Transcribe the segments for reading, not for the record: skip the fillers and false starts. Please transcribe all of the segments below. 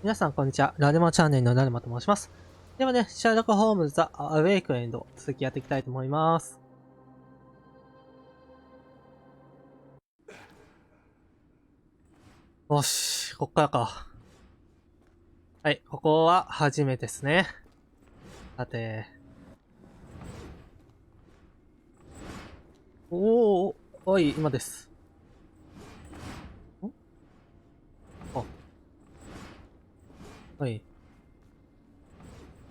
皆さん、こんにちは。ラルマチャンネルのラルマと申します。ではね、シャーロック・ホームズ・ザ・アウェイクエンド、続きやっていきたいと思います。よし、こっからか。はい、ここは初めてですね。さて。おい、今です。あ、はい。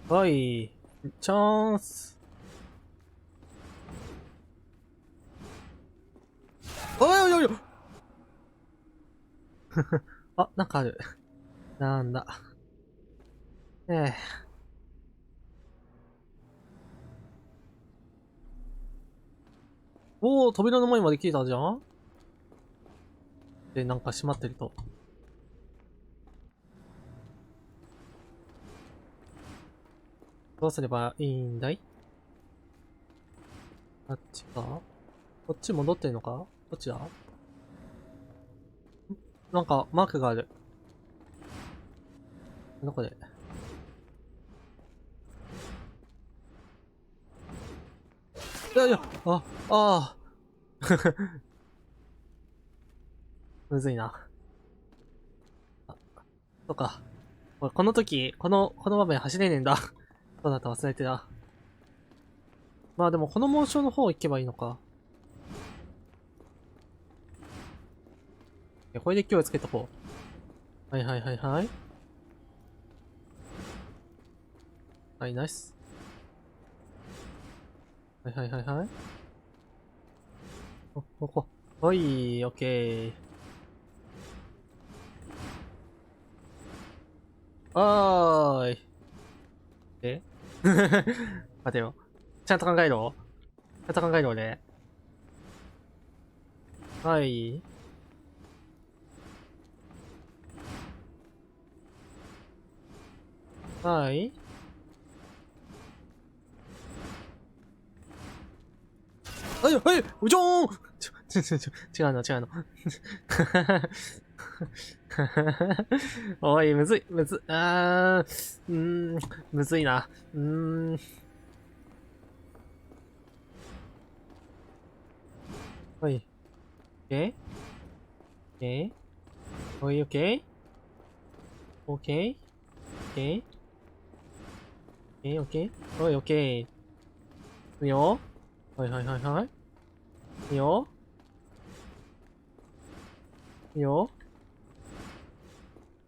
はい、チャンス。おいあ、なんかある。なんだ。ええ。扉の前まで来たじゃん。で、なんか閉まってると。どうすればいいんだい？あっちか？こっち戻ってんのか？どっちだ？なんか、マークがある。どこで？いや、あむずいな。そっか。俺、この時、この場面走れねえんだ。そうだった、忘れてた。まあでも、この紋章の方行けばいいのか。これで勢いつけとこう。はい。はい、ナイス。はい。ここ。はい、オッケー。ーい。え待てよ。ちゃんと考えろ。ちゃんと考えろ、俺。はい。はい。うじょーん違うの。おい、むずい、むずいな。はい。えおい、オッケーオッケーオッケーオッケーおい、オッケーいいよはい。いいよいいよ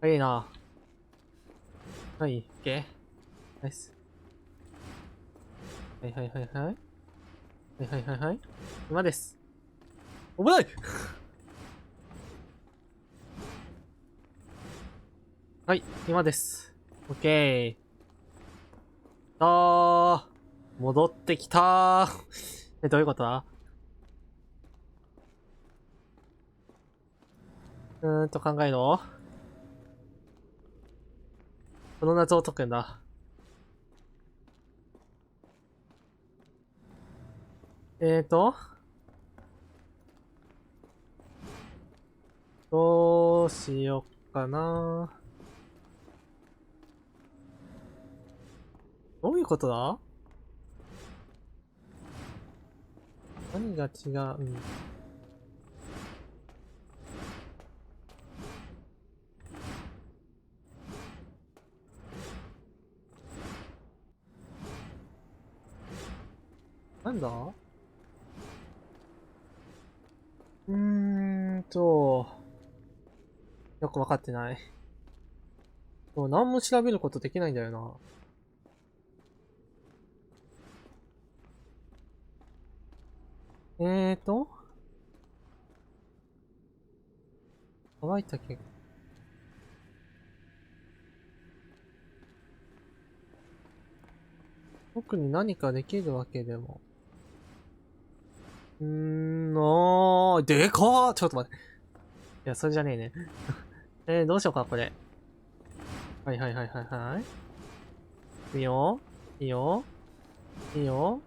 いいな。はい、オッケーナイス。はい。今です。危ないはい、今です。オッケー。戻ってきたー。どういうことだ？考えろ。この謎を解くんだ。どうしよっかな。どういうことだ？何が違うん？なんだ？よくわかってない。もう何も調べることできないんだよな。乾いた毛。特に何かできるわけでも。でかーちょっと待って。いや、それじゃねえね。どうしようか、これ。はい。いいよ。いいよ。いいよ。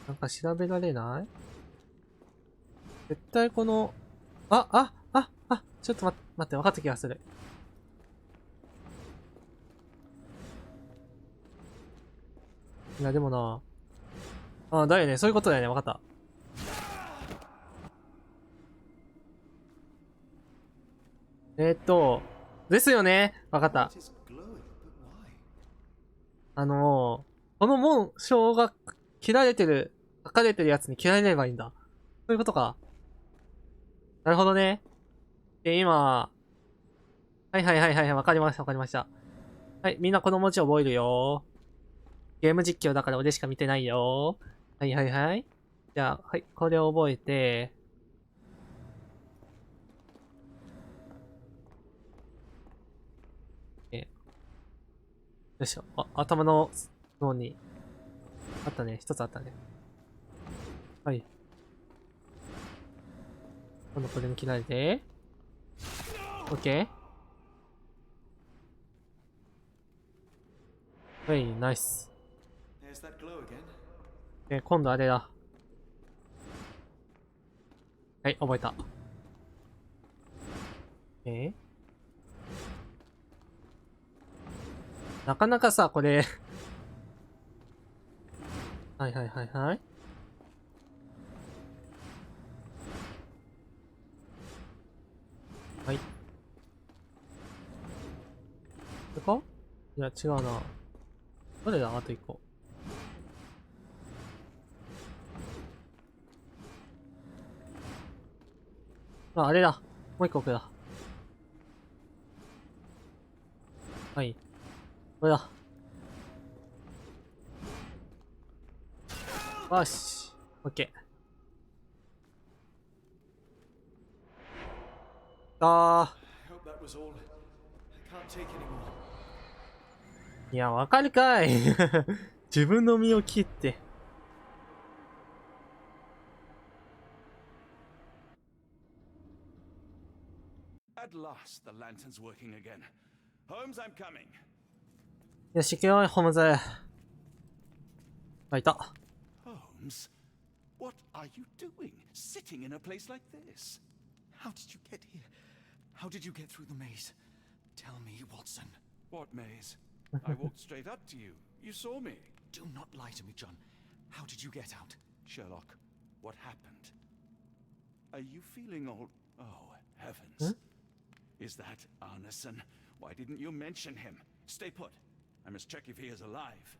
なんか調べられない？絶対この、ちょっと待って、分かった気がする。いや、でもな。だよね。そういうことだよね。分かった。ですよね。分かった。この紋章が切られてる、書かれてるやつに切られればいいんだ。そういうことか。なるほどね。で、今、はいはいはいはい、わかりましたわかりました。はい、みんなこの文字覚えるよ。ゲーム実況だから俺しか見てないよ。はいはいはい。じゃあ、はい、これを覚えて、よいしょ。頭の脳に、あったね。一つあったね。はい。今度これに切られて、オッケー。はい、ナイス。今度あれだ。はい、覚えた。なかなかさ、これはいはいはいはい。はい。これかいや、違うな。どれだあと1個。あれだ。もう1個奥だ。はい。これだ。よし。オッケー。いや、わかるかい。自分の身を切って。よし、行くよ、ホームズ。あ、いた。Holmes, what are you doing, sitting in a place like this? How did you get here? How did you get through the maze? Tell me, Watson. What maze? I walked straight up to you. You saw me. Do not lie to me, John. How did you get out? Sherlock, what happened? Are you feeling all... Oh, heavens. Is that Arneson? Why didn't you mention him? Stay put. I must check if he is alive.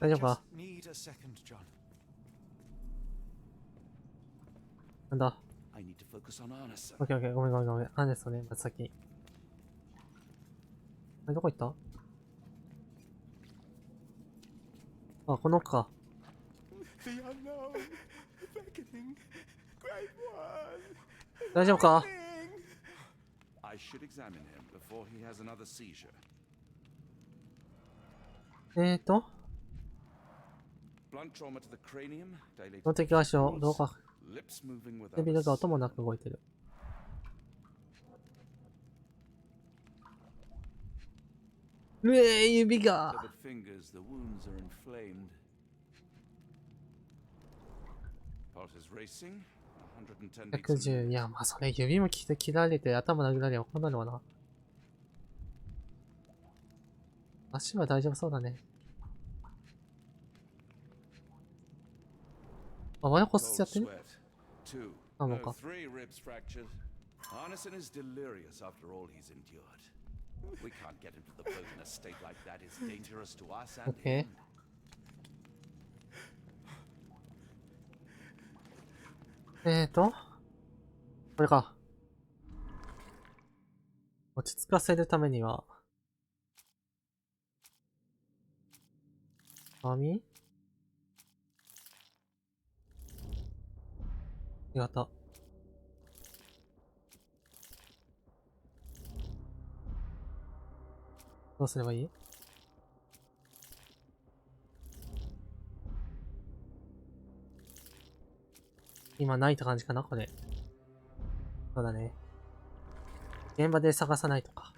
大丈夫か Just need a second, John. なんだ I need to focus on Arneson. オッケーオッケー、ごめんごめんごめん。なんですよね、まず先に。どこ行ったあ、この奥か。The unknown, beckoning, great one. 大丈夫か I should examine him before he has another seizure. こ Blunt trauma to the cranium, dilated の敵足をどう pupils, か lips moving without 唇 a が音も sound. なく動いてる。指が Severed fingers, the wounds are inflamed. Pulse is racing, 110 beats a 110。い minute. や、まあそれ指も切られて頭殴らればこうなるわな。足は大丈夫そうだね。あ、まだ骨折やってる Two, あ、もう no, か。 three ribs fractured. Arneson is delirious after all he's endured. We can't get him to the boat in a state like that. It's dangerous to us and Okay. him. これか。落ち着かせるためには、紙やった。どうすればいい今ないって感じかなこれ。そうだね。現場で探さないとか。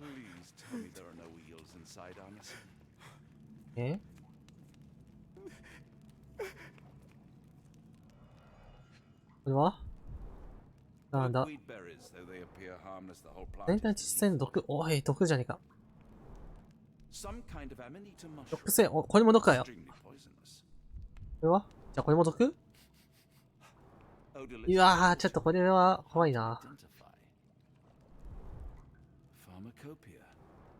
Please tell me there are no wheels inside Arneson. えこれはなんだ。 Buckwheat berries, though they appear harmless, the whole plant 全体 is 実践毒。おい、毒じゃねえか。 some kind of amanita mushroom. 毒性、お、これも毒かよ。 Extremely poisonous. これはじゃあこれも毒 Odorless うわー、ちょっとこれは怖いな。 identify. Pharmacopoeia,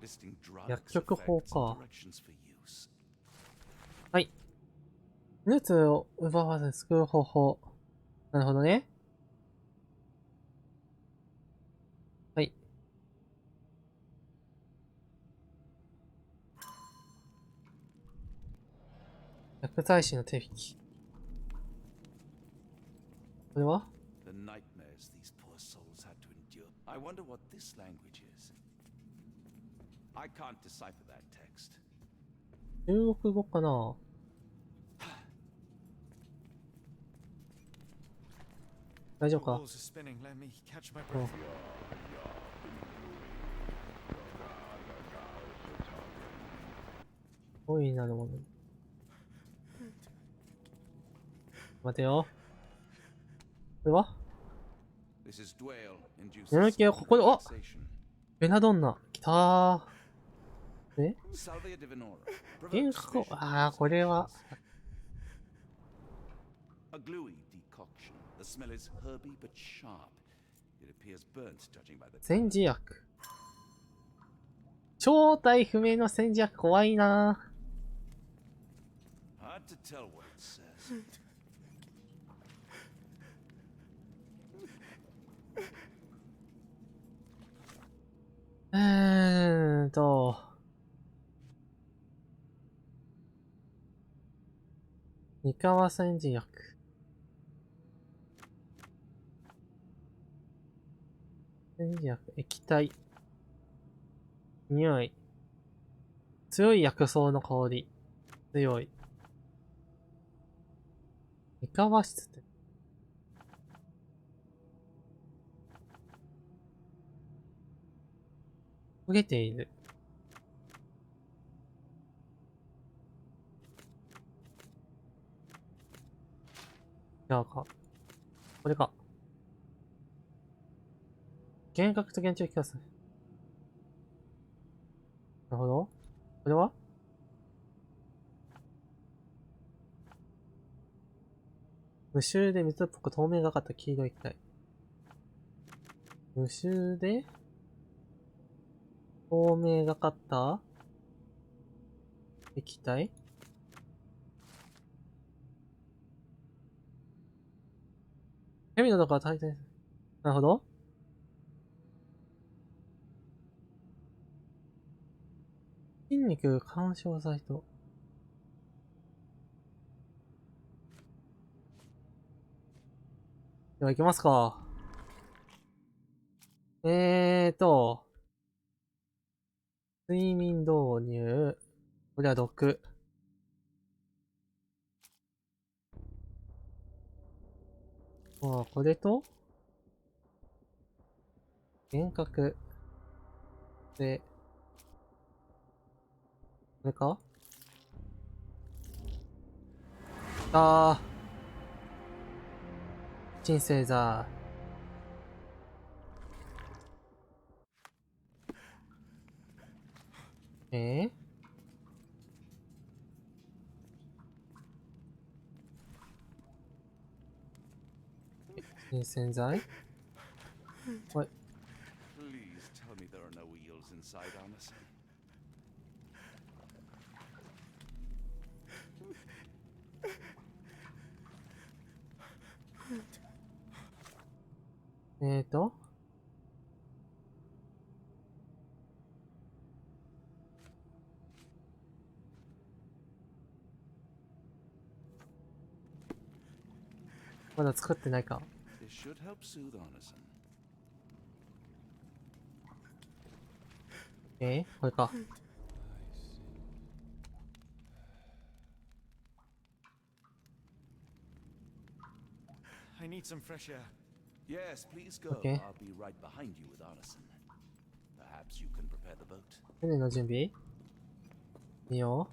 listing drugs, 薬局法 effects, か。 and directions for use. はい。フルーツを奪わず救う方法。なるほどね。はい。薬剤師の手引き。これは The nightmares these poor souls had to endure. I wonder what this language is. I can't decipher that text. 中国語かな。大丈夫 The か walls are spinning. Let me catch my breath. 多いなるもの。待てよ。これは This is Dwale, induces 眠気をここで、お relaxation. ベナドンナ。きたー。え Salvia divinorum. 幻 Provokes 覚を、 visions あー、これは。 A gluey decoction. The smell is herby but sharp. It appears burnt, judging by the 煎じ薬。正体不明の煎じ薬怖いな Hard to tell what it says. 三河煎じ薬。煎じ薬、液体。匂い。強い薬草の香り。強い。三河室って。焦げている。じゃあか。これか。幻覚と幻聴聞かせ。なるほど。これは無臭で水っぽく透明がかった黄色い液体。無臭で透明がかった液体蛇の中は大体、なるほど。筋肉干渉剤と。では行きますか。睡眠導入。これは毒。まあ、これと幻覚。で、これか鎮静剤。鎮静剤はい。Please tell me there are no eels inside, Anderson. まだ作ってないか。This should help soothe Anderson. これか。I need some fresh air. Yes, please go. Okay. I'll be right behind you with Anderson. Perhaps you can prepare the boat. 船の準備いいよ。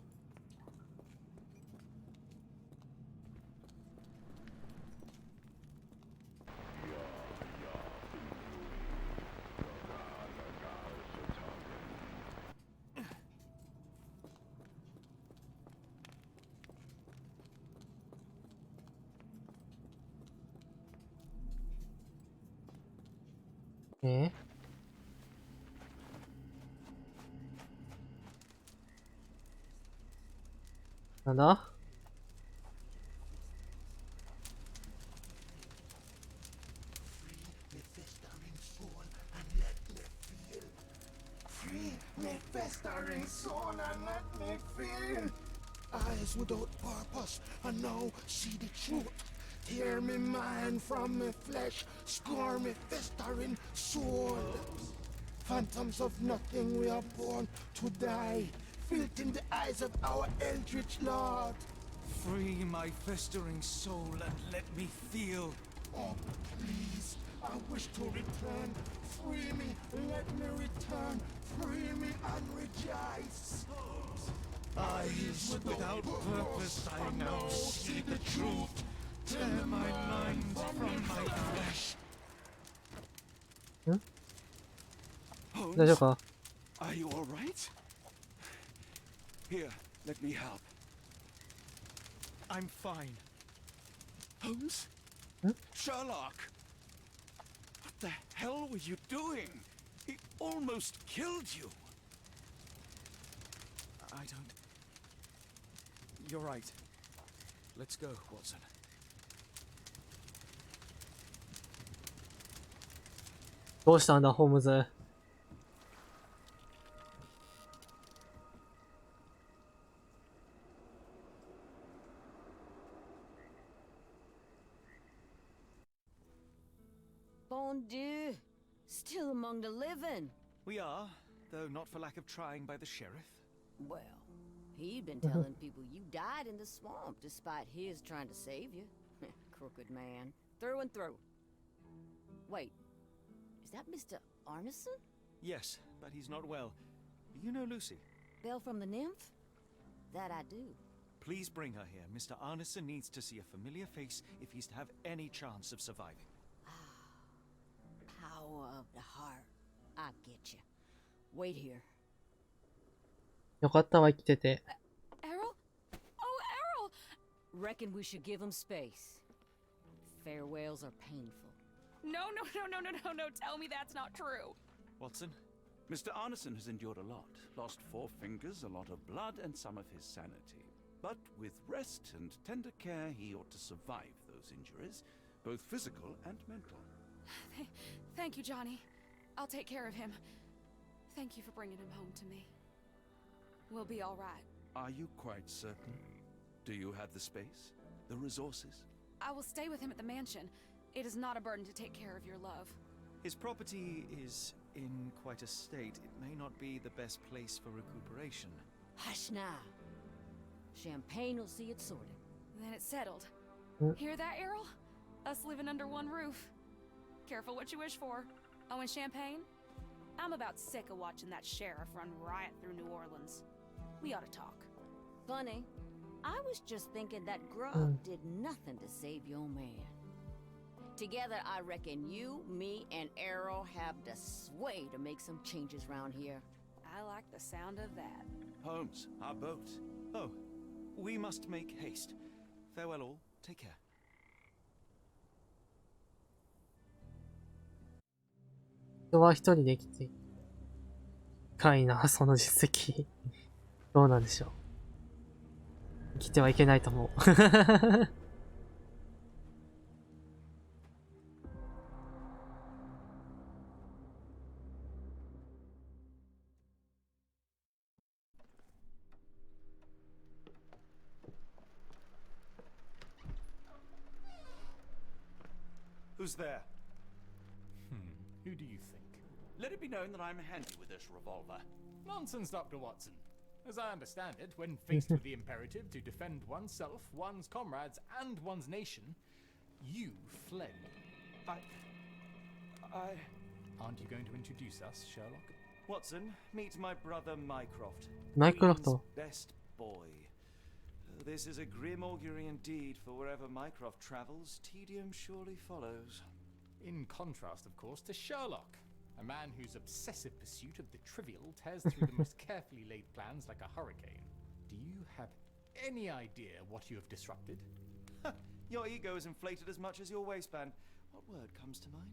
なんだ？Festering soul and let me feel. Eyes without purpose and now see the truth. Tear me mind from me flesh, score me festering soul. Phantoms of nothing, we are born to die. Filth in the eyes of our eldritch lord. Free my festering soul and let me feel. Oh, please, I wish to return. Free me, let me return. Free me and rejoice. Eyes without purpose, I now see the truth. Tear my mind from my flesh. Holmes, 大丈夫か？ are you all right? Here, let me help. I'm fine. Holmes? Sherlock! What the hell were you doing? He almost killed you. I don't... You're right. Let's go, Watson. どうしたんだ、ホームズ。Bon Dieu, still among the living. We are, though not for lack of trying by the sheriff. Well, he'd been telling people you died in the swamp despite his trying to save you. Crooked man, through and through. Wait, is that Mr. Arneson? Yes, but he's not well. Do you know Lucy? Belle from the Nymph? That I do. Please bring her here. Mr. Arneson needs to see a familiar face if he's to have any chance of surviving. Power of the heart. I get you. Wait here. よかったわ、生きてて。 Errol? Oh, Errol! Reckon we should give him space. Farewells are painful. No. Tell me that's not true. Watson? Mr. Arneson has endured a lot. Lost 4 fingers, a lot of blood, and some of his sanity. But with rest and tender care, he ought to survive those injuries, both physical and mental. Thank you, Johnny. I'll take care of him. Thank you for bringing him home to me. We'll be all right. Are you quite certain? Do you have the space? The resources? I will stay with him at the mansion. It is not a burden to take care of your love. His property is in quite a state. It may not be the best place for recuperation. Hush now. Champagne will see it sorted. Then it's settled. Hear that, Errol? Us living under one roof. Careful what you wish for. Oh, and Champagne? I'm about sick of watching that sheriff run riot through New Orleans. We ought to talk. Funny. I was just thinking that grub did nothing to save your man. Together, I reckon you, me, and Errol have the sway to make some changes around here. I like the sound of that. Holmes, our boat. Oh, we must make haste. Farewell all. Take care. 人は一人で生きている。深いな、その実績。どうなんでしょう。生きてはいけないと思う。Who's there? Who do you think? Let it be known that I'm handy with this revolver. Nonsense, Dr. Watson. As I understand it, when faced with the imperative to defend oneself, one's comrades, and one's nation, you fled. I... Aren't you going to introduce us, Sherlock? Watson, meet my brother Mycroft. Mycroft. Queen's best boy. This is a grim augury indeed, for wherever Mycroft travels, tedium surely follows. In contrast, of course, to Sherlock, a man whose obsessive pursuit of the trivial tears through the most carefully laid plans like a hurricane. Do you have any idea what you have disrupted? Your ego is inflated as much as your waistband. What word comes to mind?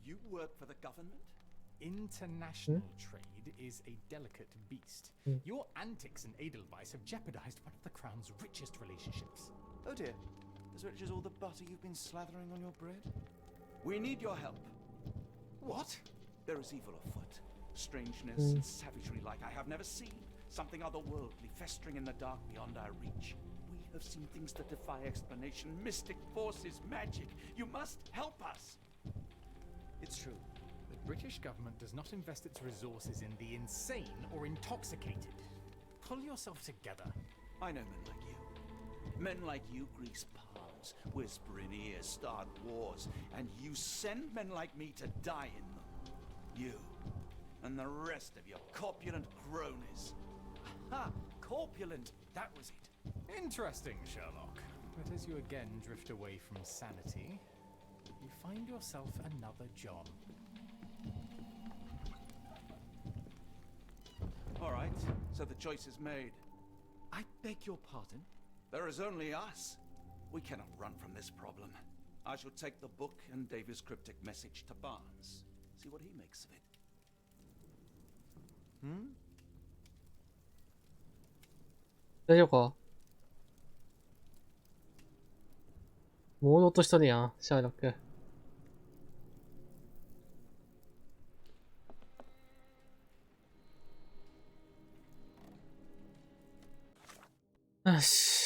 You work for the government? International trade is a delicate beast. Your antics and Edelweiss have jeopardized one of the Crown's richest relationships. Oh dear. As rich as all the butter you've been slathering on your bread? We need your help. What? There is evil afoot. Strangeness and savagery like I have never seen. Something otherworldly festering in the dark beyond our reach. We have seen things that defy explanation. Mystic forces, magic. You must help us. It's true. The British government does not invest its resources in the insane or intoxicated. Pull yourself together. I know men like you. Men like you grease palms, whisper in ears, start wars, and you send men like me to die in them. You and the rest of your corpulent cronies. Ha! Corpulent, that was it. Interesting, Sherlock. But as you again drift away from sanity, you find yourself another John. All right, so the choice is made. I beg your pardon? There is only us. We cannot run from this problem. I shall take the book and David's cryptic message to Barnes. See what he makes of it. 大丈夫か？朦朧としとるやん、シャーロック。よし。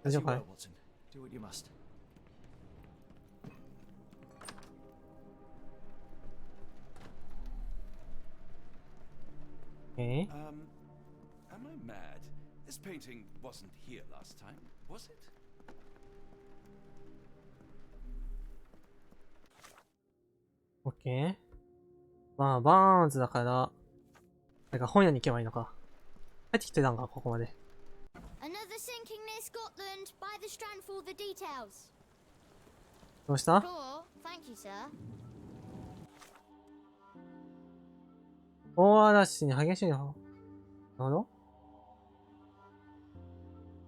大 As 丈 you 夫か were, い？ Watson. Do what you must. Am I mad? This painting wasn't here last time, was it? オッケー。まあ、バーンズだから、なんか本屋に行けばいいのか。帰ってきてたんか、ここまで。Another sinking near Scotland. By the strand for the details. どうした？ Sure. Thank you, sir. 大嵐に激しいの。なるほど。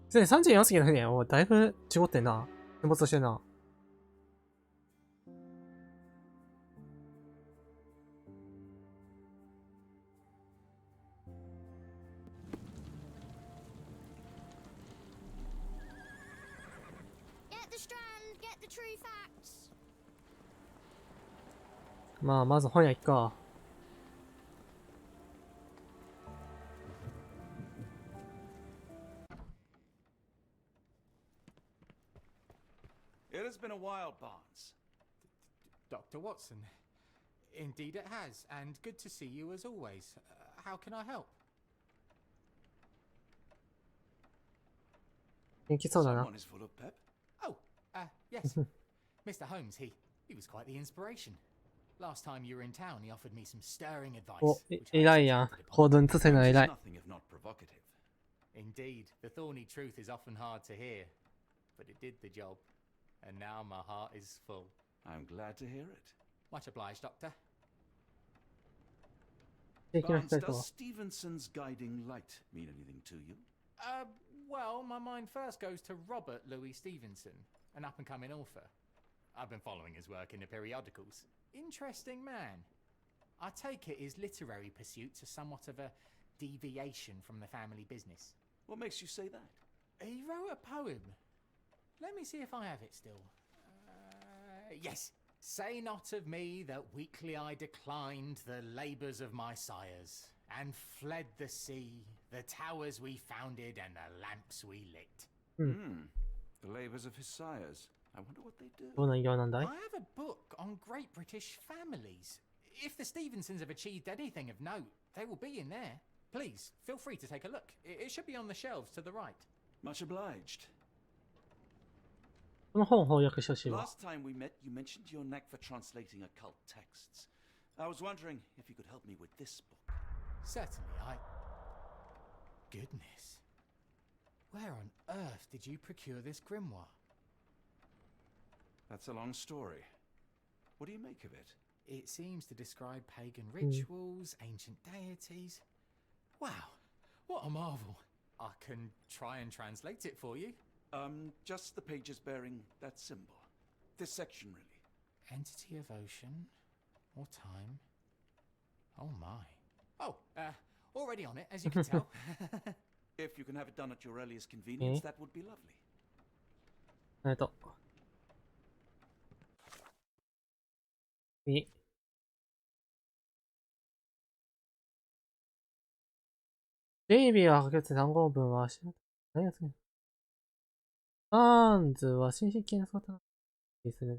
すでに34隻の船、おだいぶ違ってんな。沈没してんな。Get the strand. Get the true facts. まあ、まず本屋行くか。It has been a while, Barnes. Dr. Watson. Indeed it has, and good to see you as always. How can I help? 元気そうだな。 Someone is full of pep. Oh, yes. Mr. Holmes, he was quite the inspiration. Last time you were in town, he offered me some stirring advice. お、 which I 偉いやん。 acted upon. 行動に移せるのは偉い。 Nothing if not provocative. Indeed, the thorny truth is often hard to hear, but it did the job, and now my heart is full. I'm glad to hear it. Much obliged, Doctor. 素敵な Barnes, 人と does は。 Stevenson's guiding light mean anything to you? Well, my mind first goes to Robert Louis Stevenson, an up-and-coming author. I've been following his work in the periodicals. Interesting man. I take it his literary pursuits are somewhat of a deviation from the family business. What makes you say that? He wrote a poem. Let me see if I have it still. Yes. Say not of me that weakly I declined the labours of my sires, and fled the sea, the towers we founded, and the lamps we lit. The labours of his sires. I wonder what they do. どうな内容なんだい？ I have a book on great British families. If the Stevensons have achieved anything of note, they will be in there. Please, feel free to take a look. It should be on the shelves to the right. Much obliged. この本を翻訳してほしいわ。 Last time we met, you mentioned your knack for translating occult texts. I was wondering if you could help me with this book. Certainly, Goodness. Where on earth did you procure this grimoire? That's a long story. What do you make of it? It seems to describe pagan rituals, ancient deities. Wow, what a marvel. I can try and translate it for you. Just the pages bearing that symbol. This section, really. Entity of ocean or time. Oh my. Oh, already on it, as you can tell. If you can have it done at your earliest convenience, that would be lovely. 次。ベイビーがかけつ単語文は何がつける？バーンズは新式な姿ですね。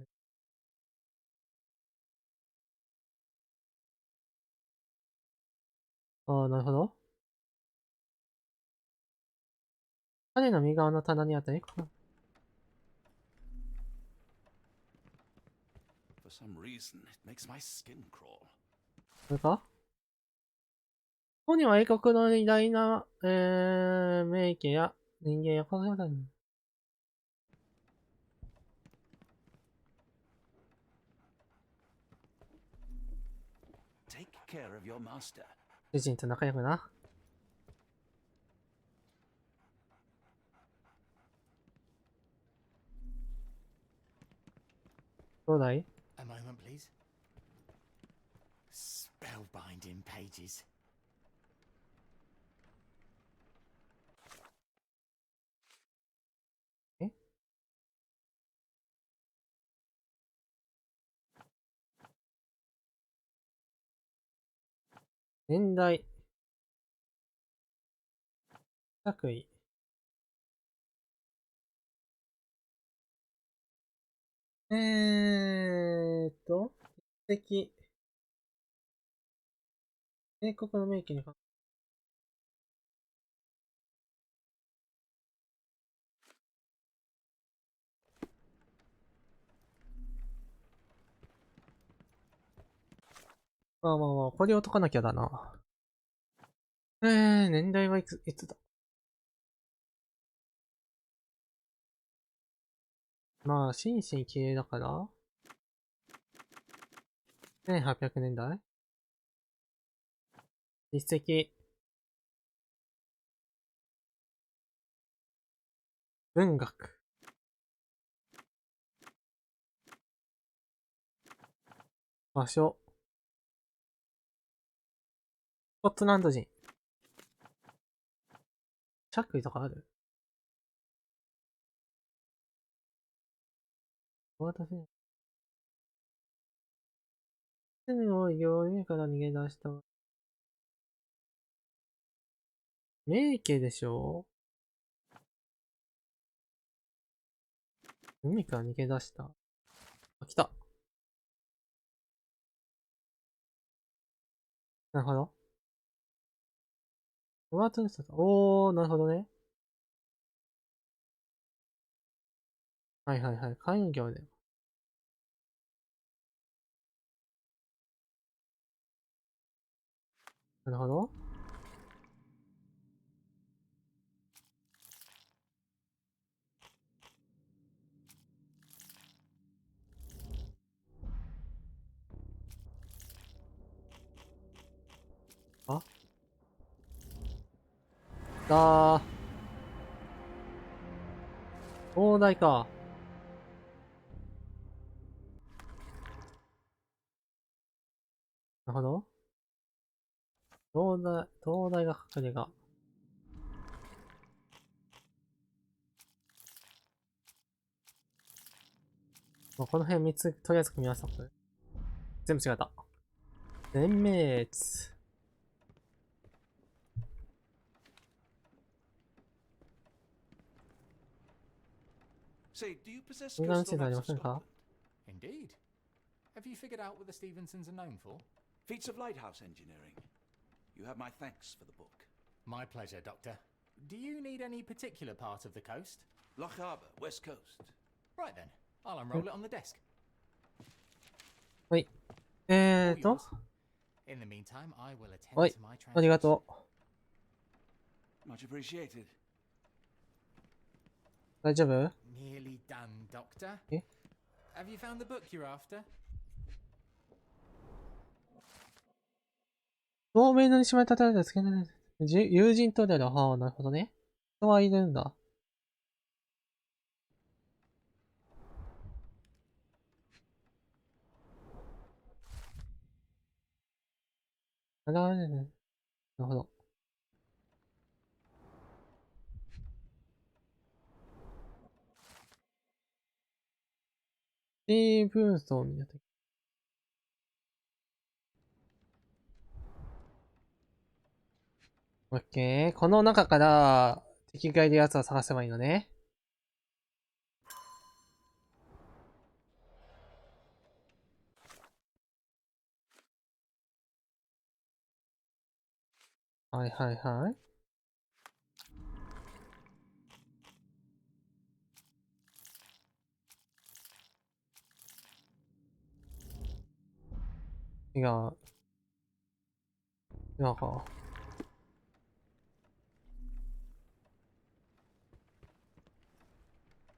ああ、なるほど。彼の右側の棚にあったね。For some reason, it makes my skin crawl. これか？ここには英国の偉大な、名家や人間やこの姿に。Take care of your master. 主人と仲良くな。どうだい？ A moment, please. Spellbinding pages. え？年代。作為。筆跡。英国の名家に関まあまあまあ、これを解かなきゃだな。年代はいつだ？まあ、心身綺麗だから、1800年代？実績。文学。場所。スコットランド人。着衣とかある？私ね。罪を容疑から逃げ出した。名家でしょ？海から逃げ出した。あ、来た。なるほど。おー、なるほどね。はいはいはい。海運業で。なるほど。あ？東大か。なるほど。東大が隠れ家。この辺3つ、とりあえず組み合わせたことで。全部違った。全滅。Say, do you possess 映画の coastal 地図あり maps ま of せんか？ Scotland? Indeed. Have you figured out what the Stevensons are known for? Feats of lighthouse engineering. You have my thanks for the book. My pleasure, Doctor. Do you need any particular part of the coast? Loch Harbour, west coast. Right then, I'll unroll it on the desk. はい。All yours. In the meantime, I will attend はい。 to my ありが translation. とう。 Much appreciated. 大丈夫？ Nearly done, Doctor. え？ Have you found the book you're after? なるほど。 Right then, I'll unroll it on the desk. はい。ありがとう。 In the meantime, I will attend to my translation. はい。透明の島に立たれた付けない友人とである。はあ、なるほどね。人はいるんだ。現れる。なるほど。スティーブンソンにやってオッケー。この中から敵がいるやつを探せばいいのね。はいはいはい。違う。違うか。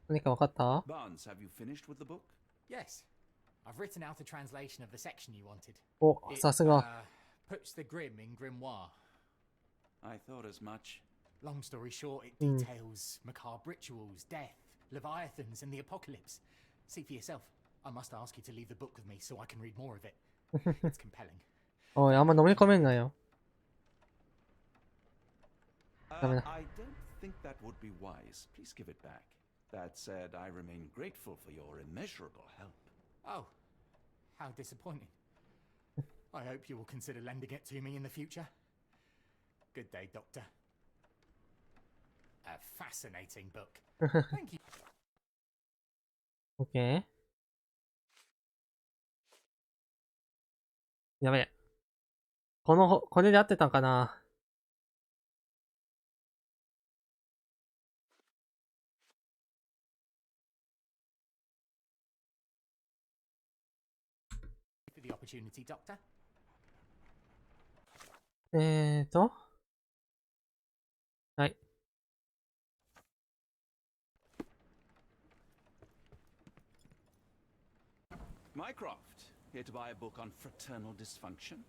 何か分かった？ Barnes, have you finished with the book? Yes. I've written out a translation of the section you wanted. お、さすが。Puts the grim in grimoire. I thought as much. Long story short, it details macabre rituals, death, leviathans, and the apocalypse. See for yourself. I must ask you to leave the book with me so I can read more of it. It's compelling. おい、あんま飲み込めんなよ。ダメだ。 I don't think that would be wise. Please give it back. That said, I remain grateful for your immeasurable help. Oh, how disappointing. I hope you will consider lending it to me in the future. Good day, Doctor. A fascinating book. Thank you. OK。やべえ。これで合ってたんかな。For the opportunity, Doctor. はい。Mycroft, here to buy a book on fraternal dysfunction?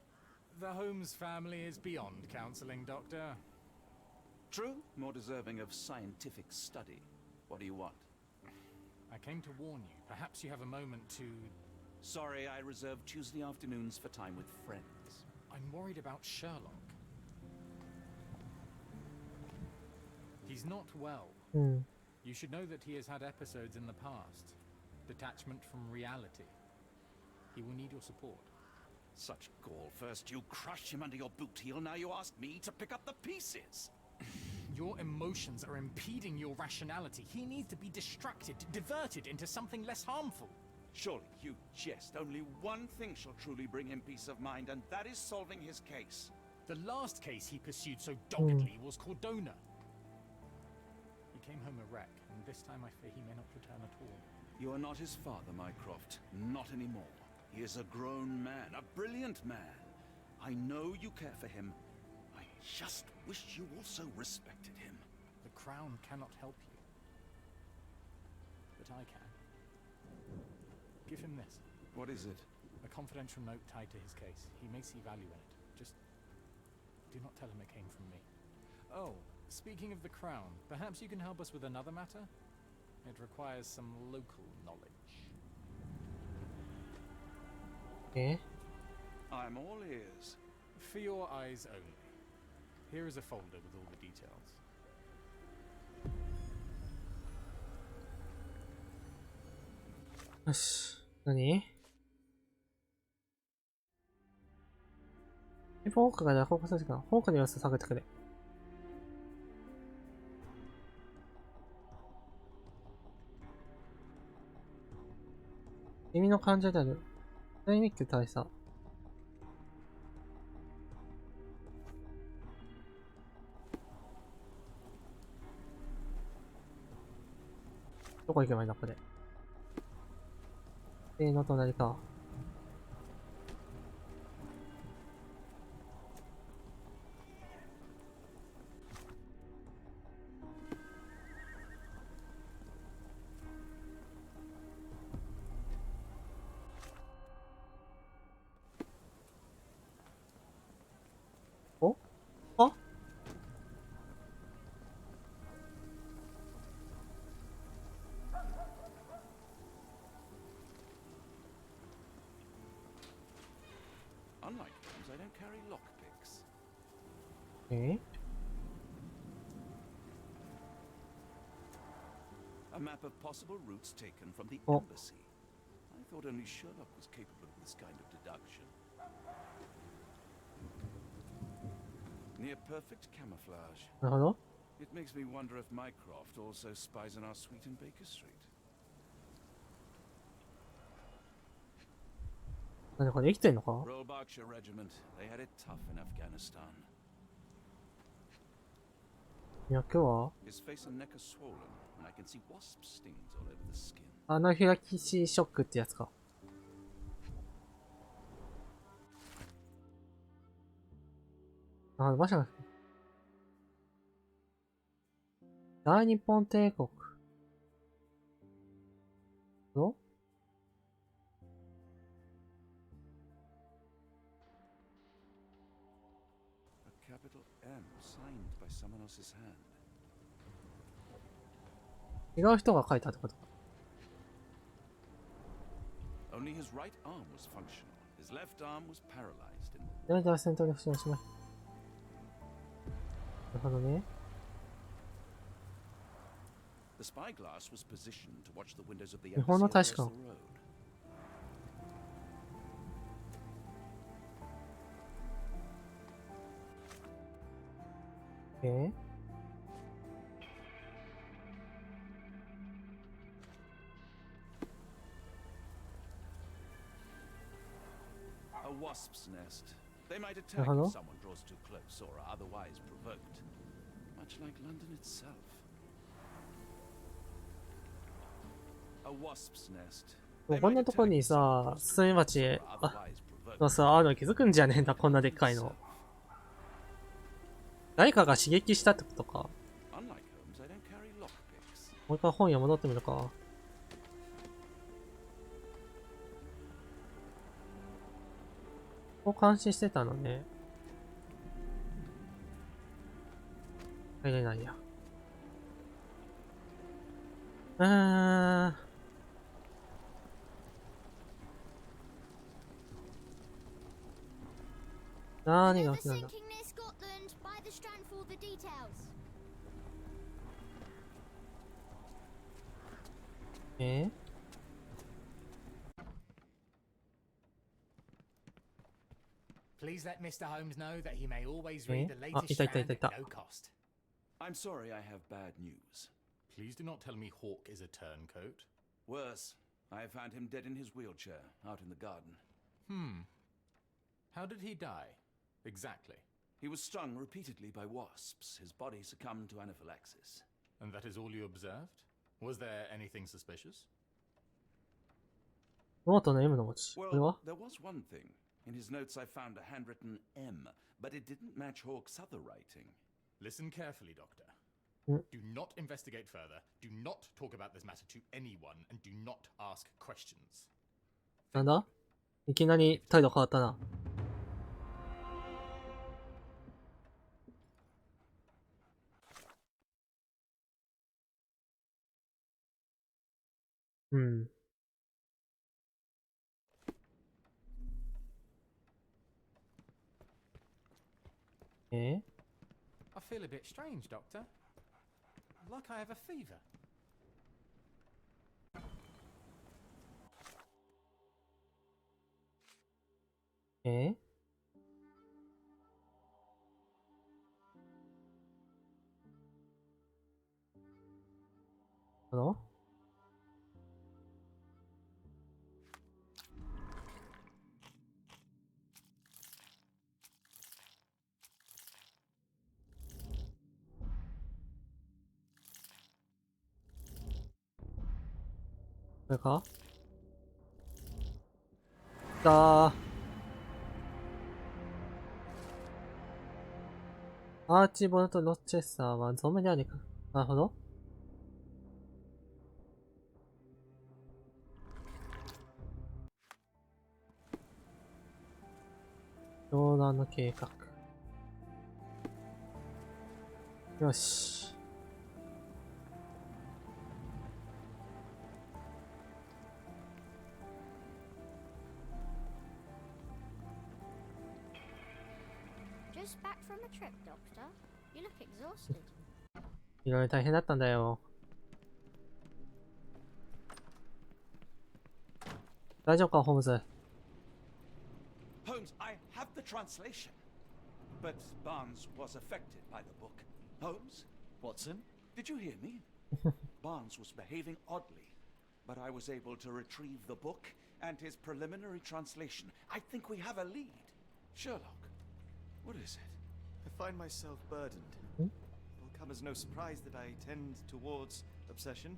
The Holmes family is beyond counseling, Doctor. True, more deserving of scientific study. What do you want? I came to warn you. Perhaps you have a moment to... Sorry, I reserve Tuesday afternoons for time with friends. I'm worried about Sherlock. He's not well. You should know that he has had episodes in the past. Detachment from reality. He will need your support. Such gall. First you crush him under your boot heel, now you ask me to pick up the pieces. Your emotions are impeding your rationality. He needs to be distracted, diverted into something less harmful. Surely you jest. Only one thing shall truly bring him peace of mind, and that is solving his case. The last case he pursued so doggedly was Cordona. He came home a wreck, and this time I fear he may not return at all. You are not his father, Mycroft. Not anymore. He is a grown man, a brilliant man. I know you care for him. I just wish you also respected him. The Crown cannot help you. But I can. Give him this. What is it? A confidential note tied to his case. He may see value in it. Just do not tell him it came from me. Oh, speaking of the Crown, perhaps you can help us with another matter? It requires some local knowledge. Okay. I'm all ears. For your eyes only. Here is a folder with all the details. Nani? フォークがフォーカス時間。フォークの様子を下げてくれ。君の患者である。ダイナミック大佐。どこ行けばいいんだ、これ。の隣か。Holmes, I don't carry lockpicks. え A map of possible routes taken from the Oh. embassy. I thought only Sherlock was capable of this kind of deduction. Near perfect camouflage. なるほど。 It makes me wonder if Mycroft also spies on our suite in Baker Street. 何これ生きてんのか？ Royal Berkshire Regiment. They had it tough in Afghanistan. いや、今日は His face and neck are swollen, and I can see wasp stings all over the skin. アナフィラキシーショックってやつか。あ、馬車が。大日本帝国。ど A capital M signed by someone else's hand. 違う人が書いたってことか。 Only his right arm was functional. His left arm was paralyzed in the では、では戦闘で負傷しまい。なるほどね。 The spyglass was positioned to watch the windows of the 日本の embassy 大 across 使 the 館。 road. え A wasp's nest. They might attack Hello? if someone draws too close or are otherwise provoked. Much like London itself. A wasp's nest. こんなとこにさ、スズメバチのさ、あるの気づくんじゃねえんだ、こんなでっかいの。誰かが刺激したってことか。 Unlike Holmes, I don't carry lockpicks. もう一回本屋戻ってみるか。ここ監視してたのね。入れないや。何が Never 起きたんだ sinking near Scotland. By the strand for the details. え Please let Mr. Holmes know that he may always Eh? read the Ah, latest ita, strand ita. at no cost. I'm sorry, I have bad news. Please do not tell me Hawk is a turncoat. Worse, I have found him dead in his wheelchair out in the garden. How did he die? Exactly. He was stung repeatedly by wasps. His body succumbed to anaphylaxis. And that is all you observed? Was there anything suspicious? ノートの M の文字。これ Well, は there was one thing. In his notes, I found a handwritten M, but it didn't match Hawk's other writing. Listen carefully, Doctor. Mm. Do not investigate further. Do not talk about this matter to anyone, and do not ask questions. なんだいきなり態度変わったな。うん。え I feel a bit strange, Doctor. Like I have a fever. えあのこれかだー。アーチボルト・ロチェッサーはゾンビでありか。なるほど。教団の計画。よし。back from a trip, Doctor? You look exhausted. いろいろ大変だったんだよ。大丈夫か、ホームズ。Holmes, I have the translation. But Barnes was affected by the book. Holmes? Watson? Did you hear me? Barnes was behaving oddly, but I was able to retrieve the book and his preliminary translation. I think we have a lead. Sherlock, what is it? I find myself burdened. It will come as no surprise that I tend towards obsession.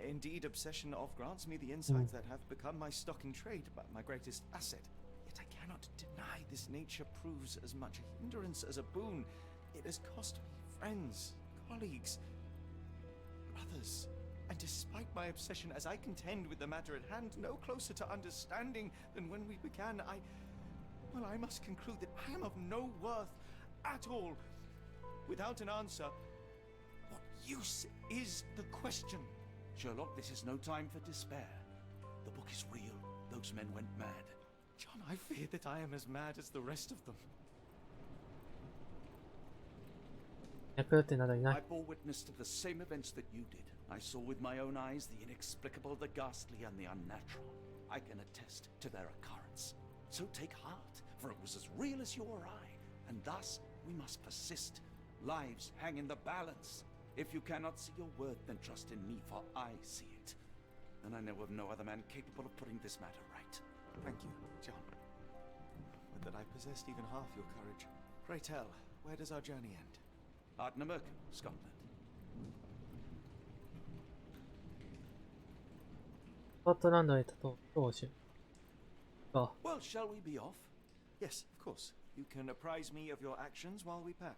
Indeed, obsession oft grants me the insights that have become my stock in trade, but my greatest asset. Yet I cannot deny this nature proves as much a hindrance as a boon. It has cost me friends, colleagues, brothers. And despite my obsession as I contend with the matter at hand, no closer to understanding than when we began, I must conclude that I am of no worth at all. Without an answer, what use is the question? Sherlock, this is no time for despair. The book is real. Those men went mad. John, I fear that I am as mad as the rest of them. 役ってなどいな I い。 bore witness to the same events that you did. I saw with my own eyes the inexplicable, the ghastly, and the unnatural. I can attest to their occurrence. So take heart, for it was as real as you or I, and thus we must persist. Lives hang in the balance. If you cannot see your worth, then trust in me, for I see it. And I know of no other man capable of putting this matter right. Thank you, John. Would that I possessed even half your courage. Pray tell, where does our journey end? Ardnamurchan, Scotland. スコットランドへと当主。あ、 Well, shall we be off? Yes, of course. You can apprise me of your actions while we pack.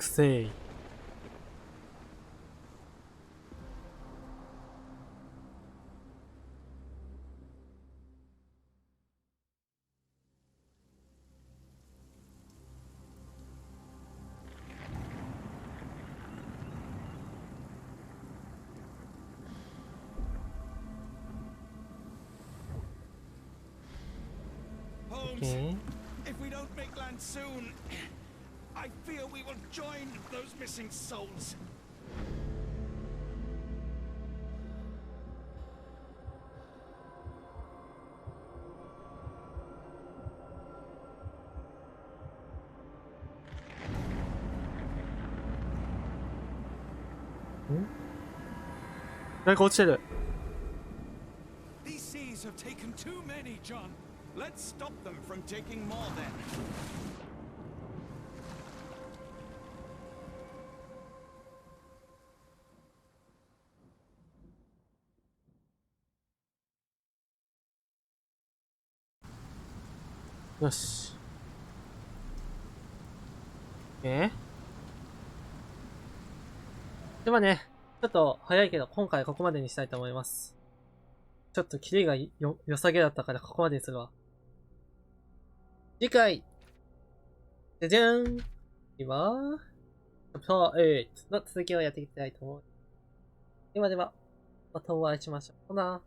Say. Holmes, Okay. if we don't make land soon, I fear we will join those missing souls. These seas have taken too many, John. Let's stop them from taking more then. Yes. ではね、ちょっと早いけど、今回ここまでにしたいと思います。ちょっとキレが良さげだったからここまでにするわ。次回じゃじゃーん次は、Chapter 8の続きをやっていきたいと思う。ではでは、またお会いしましょう。ほな。